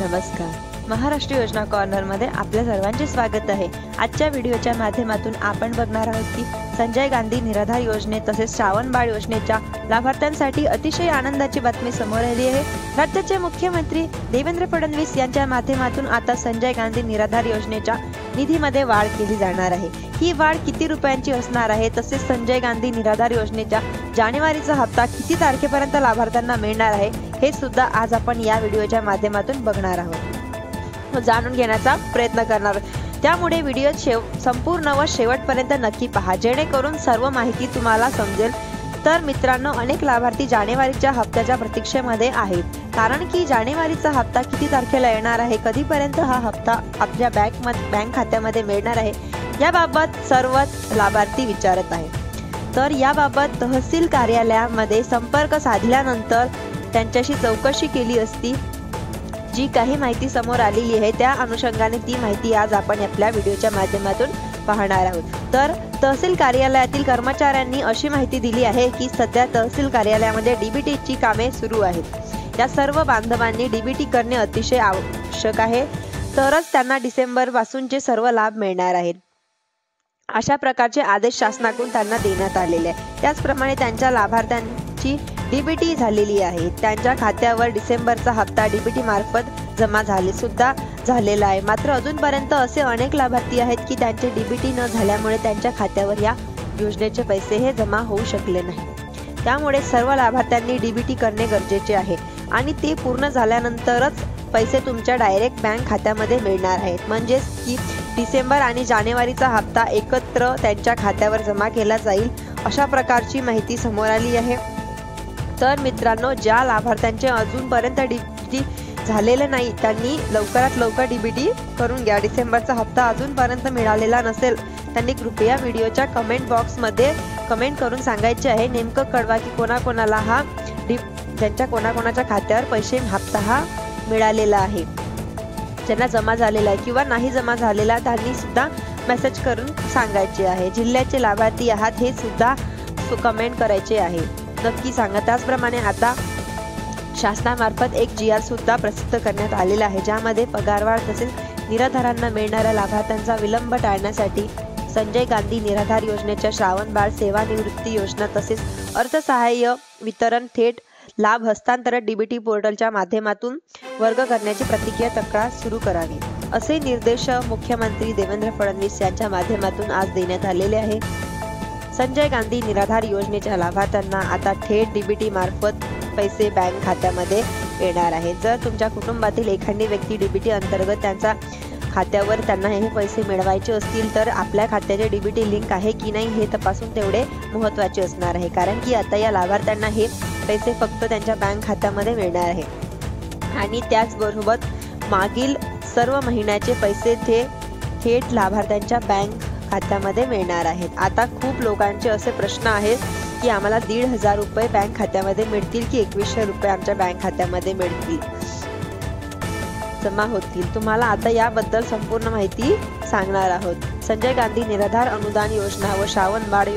नमस्कार. महाराष्ट्र योजना कॉर्नरमध्ये आपल्या सर्वांचे स्वागत आहे. आजच्या व्हिडिओच्या माध्यमातून आपण बघणार आहोत की संजय गांधी निराधार योजने तसेच श्रावण बाळ योजनेच्या लाभार्थ्यांसाठी अतिशय आनंदाची बातमी समोर आली आहे. राज्याचे मुख्यमंत्री देवेंद्र फडणवीस यांच्या माध्यमातून आता संजय गांधी निराधार योजनेच्या निधीमध्ये वाढ केली जाणार आहे. ही वाढ किती रुपयांची असणार आहे, तसेच संजय गांधी निराधार योजनेच्या जानेवारीचा हप्ता किती तारखेपर्यंत लाभार्थ्यांना मिळणार आहे, हे सुद्धा आज आपण या व्हिडिओच्या माध्यमातून बघणार आहोत, जाणून घेण्याचा प्रयत्न करणार आहोत. त्यामुळे व्हिडिओ संपूर्ण व शेवटपर्यंत नक्की पहा, जेणेकरून सर्व माहिती तुम्हाला समजेल. तर मित्रांनो, अनेक लाभार्थी जानेवारीच्या हप्त्याच्या प्रतीक्षेमध्ये आहेत, कारण की जानेवारीचा हप्ता किती तारखेला येणार आहे, कधीपर्यंत हा हप्ता आपल्या बँक खात्यामध्ये मिळणार आहे, याबाबत सर्वच लाभार्थी विचारत आहेत. तर याबाबत तहसील कार्यालयामध्ये संपर्क साधल्यानंतर त्यांच्याशी चौकशी केली असती. जी काही माहिती समोर आलेली आहे त्या अनुषंगाने ती माहिती आज आपण आपल्या व्हिडिओच्या माध्यमातून पाहणार आहोत. तर तहसील कार्यालयातील कर्मचाऱ्यांनी अशी माहिती दिली आहे की सध्या तहसील कार्यालयामध्ये डीबीटीची कामे सुरू आहेत. या सर्व बांधवांनी डीबीटी करणे अतिशय आवश्यक आहे, तरच त्यांना डिसेंबर पासूनचे सर्व लाभ मिळणार आहेत. अशा प्रकारचे आदेश शासनाकडून त्यांना देण्यात आलेले आहे. त्याचप्रमाणे त्यांच्या लाभार्थ्यांची डीबीटी झालेली आहे. त्यांच्या खात्यावर डिसेंबरचा हप्ता डीबीटी मार्फत जमा झालेला आहे. मात्र अजूनपर्यंत असे अनेक लाभार्थी आहेत की त्यांचे डीबीटी न झाल्यामुळे त्यांच्या खात्यावर या योजनेचे पैसे हे जमा होऊ शकले नाही. त्यामुळे सर्व लाभार्थ्यांनी डीबीटी करणे गरजेचे आहे आणि ते पूर्ण झाल्यानंतरच पैसे तुमच्या डायरेक्ट बँक खात्यामध्ये मिळणार आहेत. म्हणजेच की डिसेंबर आणि जानेवारीचा हप्ता एकत्र त्यांच्या खात्यावर जमा केला जाईल, अशा प्रकारची माहिती समोर आली आहे. तर मित्रांनो, ज्या लाभार्थ्यांचे अजूनपर्यंत डीबीटी झालेले नाही त्यांनी लवकरात लवकर डीबीटी करून घ्या. डिसेंबरचा हप्ता अजूनपर्यंत मिळालेला नसेल त्यांनी कृपया व्हिडिओच्या कमेंट बॉक्समध्ये कमेंट करून सांगायचे आहे. नेमकं कळवा की कोणाकोणाला ज्यांच्या कोणाकोणाच्या खात्यावर पैसे हप्ता हा मिळालेला आहे, ज्यांना जमा झालेला आहे किंवा नाही जमा झालेला त्यांनी सुद्धा मेसेज करून सांगायचे आहे. जिल्ह्याचे लाभार्थी आहात हे सुद्धा कमेंट करायचे आहे, नक्की सांगा. त्याचप्रमाणे आता शासनामार्फत एक GR सुद्धा प्रसिद्ध करण्यात आलेला आहे, ज्यामध्ये पगारवाढ तसेच निराधारांना मिळणाऱ्या लाभार्थ्यांचा विलंब टाळण्यासाठी संजय गांधी निराधार योजनेच्या श्रावण बाळ सेवानिवृत्ती योजना तसेच अर्थसहाय्य वितरण थेट लाभ हस्तांतरण डीबीटी पोर्टलच्या माध्यमातून वर्ग करण्याची प्रतिक्रिया तक्रार सुरू करावी, असे निर्देश मुख्यमंत्री देवेंद्र फडणवीस यांच्या माध्यमातून आज देण्यात आलेले आहे. संजय गांधी निराधार योजनेच्या लाभार्थ्यांना आता थेट डीबीटी मार्फत पैसे बँक खात्यामध्ये येणार आहेत. जर तुमच्या कुटुंबातील एखादी व्यक्ती डीबीटी अंतर्गत त्यांच्या खात्यावर त्यांना हे पैसे मिळवायचे असतील तर आपल्या खात्याचे डीबीटी लिंक आहे की नाही हे तपासून तेवढे महत्त्वाचे असणार आहे, कारण की आता या लाभार्थ्यांना हे पैसे फक्त त्यांच्या बँक खात्यामध्ये मिळणार आहे आणि त्याचबरोबर मागील सर्व महिन्याचे पैसे ते थेट लाभार्थ्यांच्या बँक खात्यामध्ये मिळणार आहेत. आता खूप लोकांचे असे प्रश्न आहेत की आम्हाला 1,500 रुपये बँक खात्यामध्ये मिळतील की 2100 रुपये आमच्या बँक खात्यामध्ये मिळतील, जमा होतील. तुम्हाला आता याबद्दल संपूर्ण माहिती सांगणार आहोत. संजय गांधी निराधार अनुदान योजना व श्रावण बाळ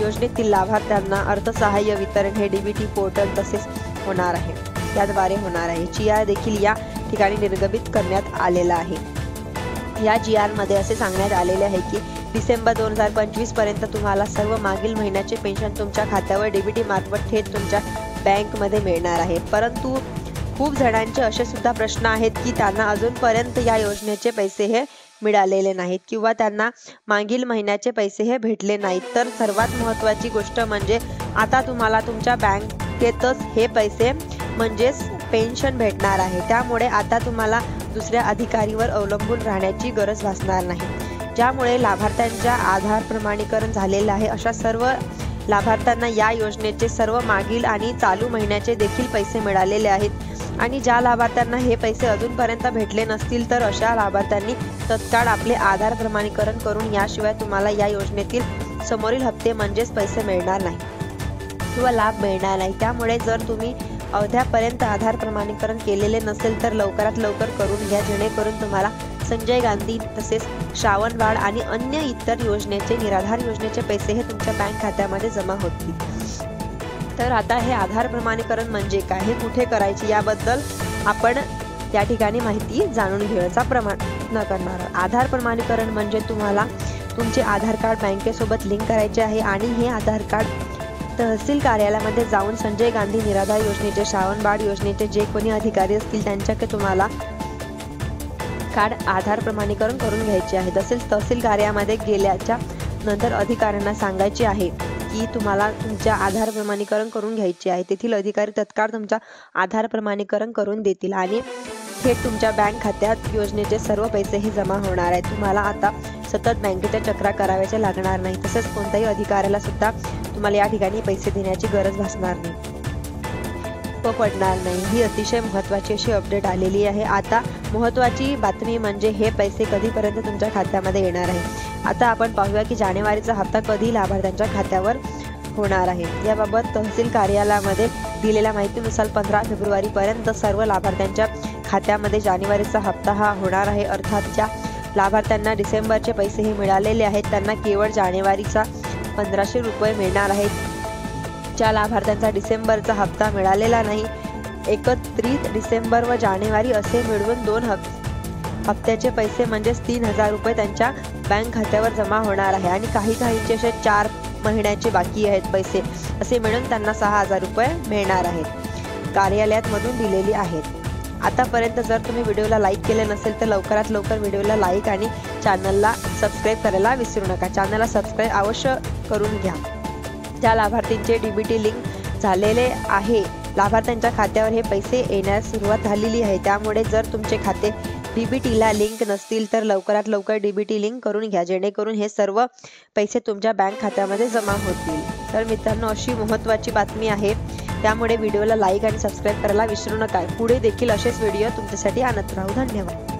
योजनेतील लाभार्थ्यांना अर्थसहाय्य वितरण हे डीबीटी पोर्टल तसेच होणार आहे, त्याद्वारे होणार आहे. GR देखील या ठिकाणी निर्गमित करण्यात आलेला आहे. या GR मध्ये असे सांगण्यात आलेले आहे की डिसेंबर 2025 पर्यंत तुम्हाला सर्व मागील महिन्याचे पेन्शन तुमच्या खात्यावर डीबीटी मार्फत थेट तुमच्या बँकमध्ये मिळणार आहे. परंतु खूप जणांचे असे सुद्धा प्रश्न आहेत की त्यांना अजूनपर्यंत या योजनेचे पैसे हे मिळालेले नाहीत किंवा त्यांना मागील महिन्याचे पैसे हे भेटले नाहीत. तर सर्वात महत्त्वाची गोष्ट म्हणजे आता तुम्हाला तुमच्या बँकेतच हे पैसे म्हणजेच पेन्शन भेटणार आहे. त्यामुळे आता तुम्हाला दुसऱ्या अधिकारीवर अवलंबून राहण्याची गरज भासणार नाही, ज्यामुळे लाभार्थ्यांच्या आधार प्रमाणीकरण झालेले आहे. अशा सर्व लाभार्थ्यांना या योजनेचे सर्व मागील आणि चालू महिन्याचे देखील पैसे मिळालेले आहेत आणि ज्या लाभार्थ्यांना हे पैसे अजूनपर्यंत भेटले नसतील तर अशा लाभार्थ्यांनी तत्काळ आपले आधार प्रमाणीकरण करून, याशिवाय तुम्हाला या योजनेतील समोरील हप्ते म्हणजेच पैसे मिळणार नाही किंवा लाभ मिळणार नाही. त्यामुळे जर तुम्ही अद्यापर्यंत आधार प्रमाणीकरण केलेले नसेल तर लवकरात लवकर करून घ्या, जेणेकरून तुम्हाला संजय गांधी तसेच श्रावण बाळ आणि अन्य इतर योजनेचे निराधार योजनेचे पैसे हे तुमच्या बँक खात्यामध्ये जमा होतील. तर आता हे आधार प्रमाणीकरण म्हणजे काय, हे कुठे करायचे याबद्दल आपण त्या ठिकाणी माहिती जाणून घेण्याचा प्रयत्न करणार आहोत। आधार प्रमाणीकरण म्हणजे तुम्हाला तुमचे आधार कार्ड बँकेसोबत लिंक करायचे आहे आणि हे आधार कार्ड तहसील कार्यालयामध्ये जाऊन संजय गांधी निराधार योजनेचे, श्रावण बाळ योजनेचे जे कोणी अधिकारी असतील त्यांच्याकडे तुम्हाला कार्ड आधार प्रमाणीकरण करून घ्यायचे आहे। तसेच तहसील कार्यालयामध्ये गेल्याच्या नंतर अधिकाऱ्यांना सांगायचे आहे की तुम्हाला तुमच्या आधार प्रमाणीकरण करून घ्यायचे आहे। तेथील अधिकारी तत्काळ तुमचा आधार प्रमाणीकरण करून देतील आणि थेट तुमच्या बँक खात्यात योजनेचे सर्व पैसे हे जमा होणार आहेत। तुम्हाला आता सतत बँकेच्या चक्रा कराव्याच्या लागणार नाही। तसेच कोणत्याही अधिकाऱ्याला सुद्धा तुम्हाला या ठिकाणी पैसे देण्याची गरज भासणार नाही व पडणार नाही। ही अतिशय महत्त्वाची अशी अपडेट आलेली आहे। आता महत्त्वाची बातमी म्हणजे हे पैसे कधीपर्यंत तुमच्या खात्यामध्ये येणार आहे। आता आपण पाहूया की जानेवारीचा हप्ता कधी लाभार्थ्यांच्या खात्यावर होणार आहे। याबाबत तहसील कार्यालयामध्ये दिलेल्या माहितीनुसार 15 फेब्रुवारीपर्यंत सर्व लाभार्थ्यांच्या खात्यामध्ये जानेवारीचा हप्ता हा होणार आहे। अर्थात ज्या लाभार्थ्यांना डिसेंबरचे पैसे हे मिळालेले आहेत त्यांना केवळ जानेवारीचा 1500 रुपये मिळणार आहेत। ज्या लाभार्थ्यांचा डिसेंबरचा हप्ता मिळालेला नाही, एकत्रित डिसेंबर व जानेवारी असे मिळवून 2 हप्त्याचे पैसे म्हणजेच 3000 रुपये त्यांच्या बँक खात्यावर जमा होणार आहे आणि काहींचे असे 4 महिन्याचे बाकी आहेत पैसे, असे मिळून त्यांना 6000 रुपये मिळणार आहेत। कार्यालयात मधून दिलेली आहेत। आतापर्यंत जर तुम्ही व्हिडिओला लाईक केले नसेल तर लवकरात लवकर व्हिडिओला लाईक आणि चॅनलला सबस्क्राईब करायला विसरू नका। चॅनलला सबस्क्राईब अवश्य करून घ्या। ज्या लाभार्थींचे डीबीटी लिंक झालेले आहे, लाभार्थ्यांच्या खात्यावर हे पैसे येण्यास सुरुवात झालेली आहे। त्यामुळे जर तुमचे खाते डीबीटीला लिंक नसतील तर लवकरात लवकर डीबीटी लिंक करून घ्या, जेणेकरून हे सर्व पैसे तुमच्या बँक खात्यामध्ये जमा होतील। तर मित्रांनो, अशी महत्त्वाची बातमी आहे, त्यामुळे व्हिडिओला लाईक आणि सबस्क्राईब करायला विसरू नका। पुढे देखील असेच व्हिडिओ तुमच्यासाठी आणत राहू। धन्यवाद।